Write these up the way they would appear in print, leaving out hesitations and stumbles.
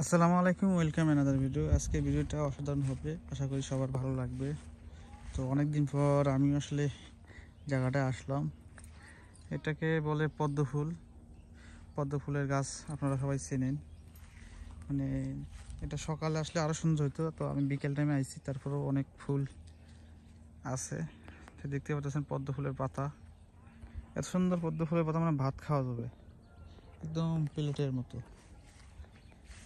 আসসালামু আলাইকুম, welcome another video. আজকে ভিডিওটা অসাধারণ হবে, আশা করি সবার ভালো লাগবে। তো অনেক দিন পর আমি আসলে জায়গাটায় আসলাম। এটাকে বলে পদ্ম ফুল। পদ্ম ফুলের গাছ আপনারা সবাই চেনেন। মানে এটা সকালে আসলে আরও সুন্দর হতো, তো আমি বিকেল টাইমে আইছি, তারপরেও অনেক ফুল আছে। তো দেখতে পাচ্ছেন পদ্ম ফুলের পাতা, এত সুন্দর পদ্ম ফুলের পাতা, মানে ভাত খাওয়া যাবে একদম প্লেটের মতো,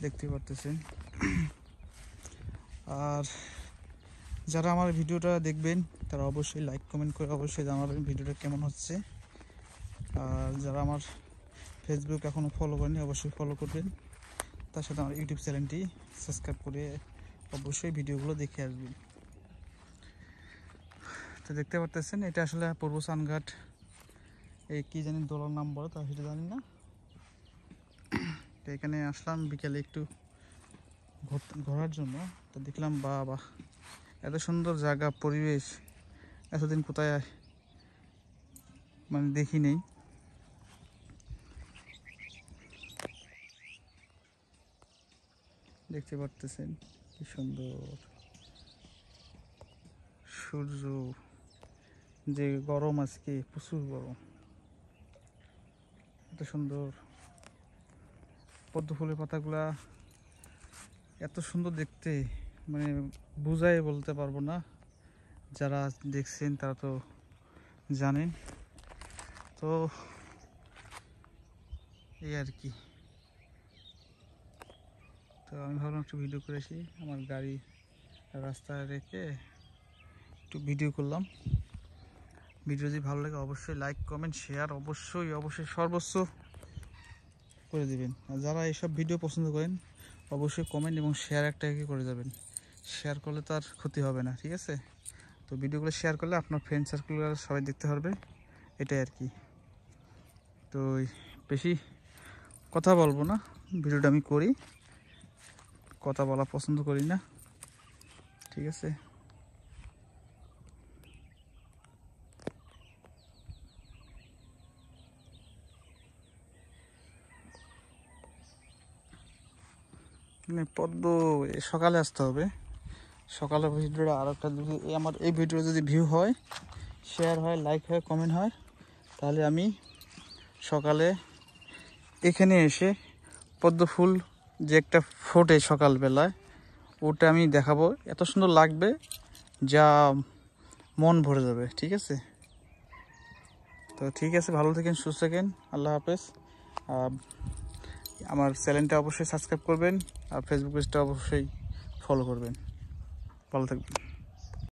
দেখতে পারতেছেন। আর যারা আমার ভিডিওটা দেখবেন তারা অবশ্যই লাইক কমেন্ট করে অবশ্যই জানাবেন ভিডিওটা কেমন হচ্ছে। আর যারা আমার ফেসবুক এখনও ফলো করেনি অবশ্যই ফলো করবেন, তার সাথে আমার ইউটিউব চ্যানেলটি সাবস্ক্রাইব করে অবশ্যই ভিডিওগুলো দেখে আসবেন। তো দেখতে পারতেছেন এটা আসলে পূর্ব সানঘাট, এই কী জানি দোলার নাম বলো তা সেটা জানি না। তো এখানে আসলাম বিকেলে একটু ঘোরার জন্য। তো দেখলাম বাহ, এত সুন্দর জায়গা, পরিবেশ এতদিন কোথায় মানে দেখি নেই। দেখতে পারতেছেন কি সুন্দর সূর্য, যে গরম আজকে প্রচুর গরম, এত সুন্দর পদ্ম ফুলের পাতাগুলা এত সুন্দর দেখতে, মানে বুঝাই বলতে পারবো না। যারা দেখছেন তারা তো জানেন। তো এই আর কি। তো আমি ভাবলাম একটু ভিডিও করেছি, আমার গাড়ি রাস্তায় রেখে একটু ভিডিও করলাম। ভিডিও যদি ভালো লাগে অবশ্যই লাইক কমেন্ট শেয়ার অবশ্যই সর্বোচ্চ করে দিবেন। আর যারা এইসব ভিডিও পছন্দ করেন অবশ্যই কমেন্ট এবং শেয়ার একটা করে যাবেন। শেয়ার করলে তো আর ক্ষতি হবে না, ঠিক আছে? তো ভিডিওগুলো শেয়ার করলে আপনার ফ্রেন্ড সার্কেলগুলো সবাই দেখতে পারবে, এটাই আর কি। তো বেশি কথা বলবো না, ভিডিওটা আমি করি, কথা বলা পছন্দ করি না, ঠিক আছে? মানে পদ্ম সকালে আসতে হবে, সকালে ভিডিওটা আর একটা যদি আমার এই ভিডিও যদি ভিউ হয়, শেয়ার হয়, লাইক হয়, কমেন্ট হয়, তাহলে আমি সকালে এখানে এসে পদ্ম ফুল যে একটা ফোটে সকালবেলায়, ওটা আমি দেখাবো। এত সুন্দর লাগবে যা মন ভরে যাবে, ঠিক আছে? তো ঠিক আছে, ভালো থাকেন, সুস্থ থাকেন, আল্লাহ হাফেজ। আমার চ্যানেলটা অবশ্যই সাবস্ক্রাইব করবেন আর ফেসবুক পেজটা অবশ্যই ফলো করবেন। ভালো থাকবেন।